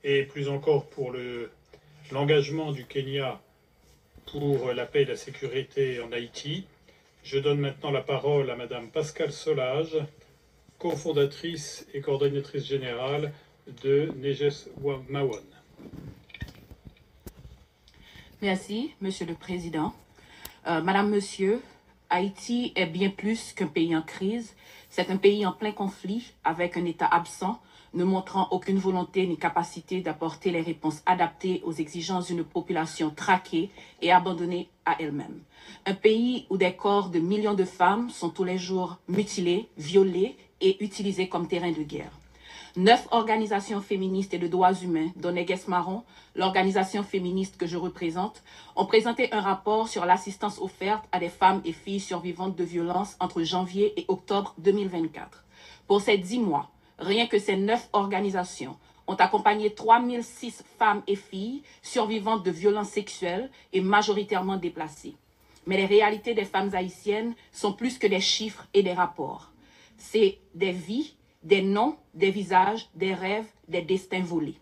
et plus encore pour l'engagement du Kenya pour la paix et la sécurité en Haïti. Je donne maintenant la parole à Madame Pascale Solage, cofondatrice et coordonnatrice générale de Neges Mawon. Merci, Monsieur le Président. Madame, Monsieur, Haïti est bien plus qu'un pays en crise. C'est un pays en plein conflit avec un État absent, ne montrant aucune volonté ni capacité d'apporter les réponses adaptées aux exigences d'une population traquée et abandonnée à elle-même. Un pays où des corps de millions de femmes sont tous les jours mutilés, violés et utilisés comme terrain de guerre. 9 organisations féministes et de droits humains, dont Neges Mawon, l'organisation féministe que je représente, ont présenté un rapport sur l'assistance offerte à des femmes et filles survivantes de violences entre janvier et octobre 2024. Pour ces 10 mois, rien que ces 9 organisations ont accompagné 3006 femmes et filles survivantes de violences sexuelles et majoritairement déplacées. Mais les réalités des femmes haïtiennes sont plus que des chiffres et des rapports. C'est des vies, des noms, des visages, des rêves, des destins volés.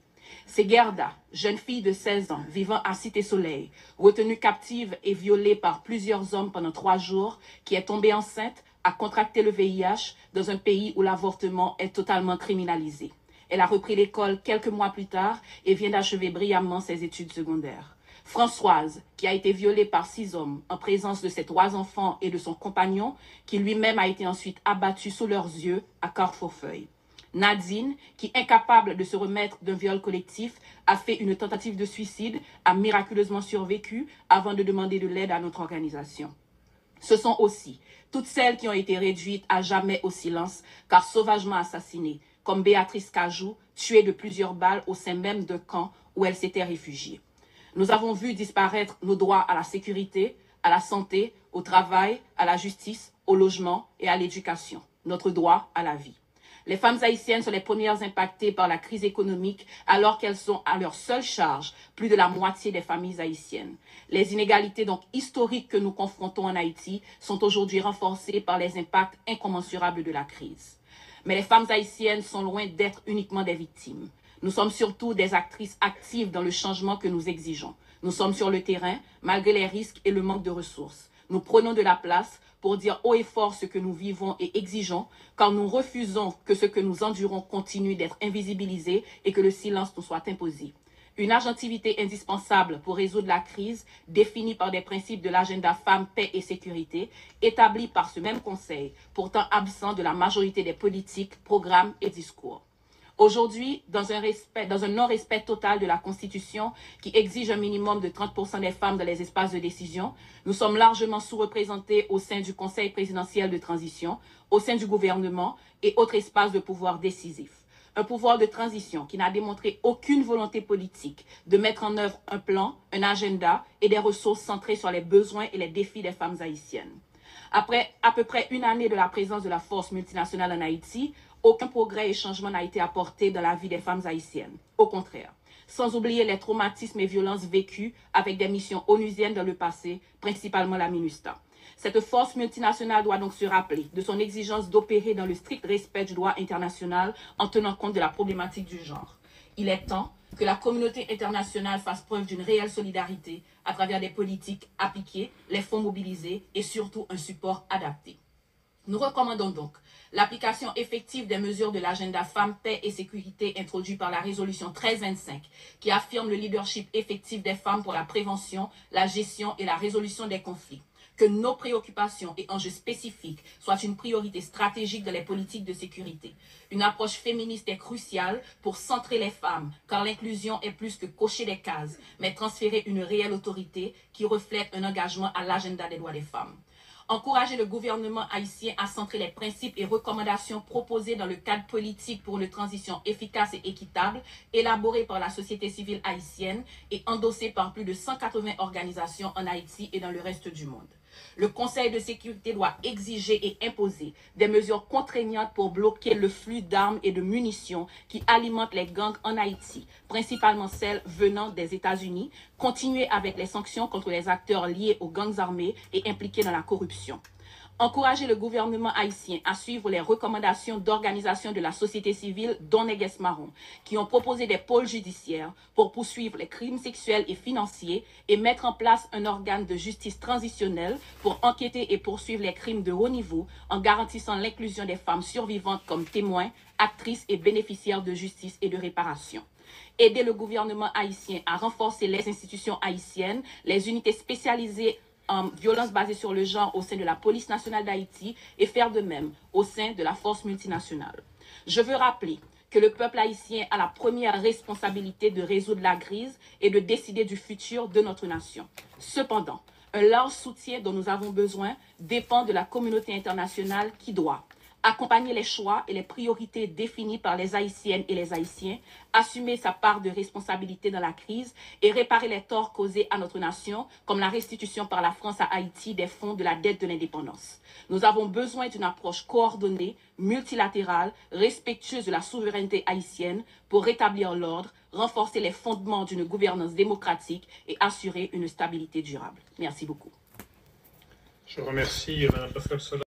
C'est Gerda, jeune fille de 16 ans, vivant à Cité-Soleil, retenue captive et violée par plusieurs hommes pendant 3 jours, qui est tombée enceinte, a contracté le VIH dans un pays où l'avortement est totalement criminalisé. Elle a repris l'école quelques mois plus tard et vient d'achever brillamment ses études secondaires. Françoise, qui a été violée par 6 hommes en présence de ses 3 enfants et de son compagnon, qui lui-même a été ensuite abattu sous leurs yeux à Carrefourfeuille. Nadine, qui, incapable de se remettre d'un viol collectif, a fait une tentative de suicide, a miraculeusement survécu avant de demander de l'aide à notre organisation. Ce sont aussi toutes celles qui ont été réduites à jamais au silence, car sauvagement assassinées, comme Béatrice Cajou, tuée de plusieurs balles au sein même d'un camp où elle s'était réfugiée. Nous avons vu disparaître nos droits à la sécurité, à la santé, au travail, à la justice, au logement et à l'éducation, notre droit à la vie. Les femmes haïtiennes sont les premières impactées par la crise économique alors qu'elles sont à leur seule charge plus de la moitié des familles haïtiennes. Les inégalités donc historiques que nous confrontons en Haïti sont aujourd'hui renforcées par les impacts incommensurables de la crise. Mais les femmes haïtiennes sont loin d'être uniquement des victimes. Nous sommes surtout des actrices actives dans le changement que nous exigeons. Nous sommes sur le terrain, malgré les risques et le manque de ressources. Nous prenons de la place pour dire haut et fort ce que nous vivons et exigeons, car nous refusons que ce que nous endurons continue d'être invisibilisé et que le silence nous soit imposé. Une agentivité indispensable pour résoudre la crise, définie par des principes de l'agenda Femmes, Paix et Sécurité, établi par ce même Conseil, pourtant absent de la majorité des politiques, programmes et discours. Aujourd'hui, dans un non-respect total de la Constitution qui exige un minimum de 30% des femmes dans les espaces de décision, nous sommes largement sous-représentés au sein du Conseil présidentiel de transition, au sein du gouvernement et autres espaces de pouvoir décisifs. Un pouvoir de transition qui n'a démontré aucune volonté politique de mettre en œuvre un plan, un agenda et des ressources centrées sur les besoins et les défis des femmes haïtiennes. Après à peu près une année de la présence de la force multinationale en Haïti, aucun progrès et changement n'a été apporté dans la vie des femmes haïtiennes. Au contraire, sans oublier les traumatismes et violences vécus avec des missions onusiennes dans le passé, principalement la MINUSTAH. Cette force multinationale doit donc se rappeler de son exigence d'opérer dans le strict respect du droit international en tenant compte de la problématique du genre. Il est temps que la communauté internationale fasse preuve d'une réelle solidarité à travers des politiques appliquées, les fonds mobilisés et surtout un support adapté. Nous recommandons donc l'application effective des mesures de l'agenda Femmes, Paix et Sécurité introduit par la résolution 1325 qui affirme le leadership effectif des femmes pour la prévention, la gestion et la résolution des conflits. Que nos préoccupations et enjeux spécifiques soient une priorité stratégique dans les politiques de sécurité. Une approche féministe est cruciale pour centrer les femmes, car l'inclusion est plus que cocher des cases, mais transférer une réelle autorité qui reflète un engagement à l'agenda des droits des femmes. Encourager le gouvernement haïtien à centrer les principes et recommandations proposés dans le cadre politique pour une transition efficace et équitable, élaboré par la société civile haïtienne et endossé par plus de 180 organisations en Haïti et dans le reste du monde. Le Conseil de sécurité doit exiger et imposer des mesures contraignantes pour bloquer le flux d'armes et de munitions qui alimentent les gangs en Haïti, principalement celles venant des États-Unis, continuer avec les sanctions contre les acteurs liés aux gangs armés et impliqués dans la corruption. Encourager le gouvernement haïtien à suivre les recommandations d'organisations de la société civile, dont Neges Marron, qui ont proposé des pôles judiciaires pour poursuivre les crimes sexuels et financiers et mettre en place un organe de justice transitionnelle pour enquêter et poursuivre les crimes de haut niveau en garantissant l'inclusion des femmes survivantes comme témoins, actrices et bénéficiaires de justice et de réparation. Aider le gouvernement haïtien à renforcer les institutions haïtiennes, les unités spécialisées en violence basée sur le genre au sein de la police nationale d'Haïti et faire de même au sein de la force multinationale. Je veux rappeler que le peuple haïtien a la première responsabilité de résoudre la crise et de décider du futur de notre nation. Cependant, un large soutien dont nous avons besoin dépend de la communauté internationale qui doit accompagner les choix et les priorités définies par les Haïtiennes et les Haïtiens, assumer sa part de responsabilité dans la crise et réparer les torts causés à notre nation, comme la restitution par la France à Haïti des fonds de la dette de l'indépendance. Nous avons besoin d'une approche coordonnée, multilatérale, respectueuse de la souveraineté haïtienne pour rétablir l'ordre, renforcer les fondements d'une gouvernance démocratique et assurer une stabilité durable. Merci beaucoup. Je remercie Mme Pascal Solage.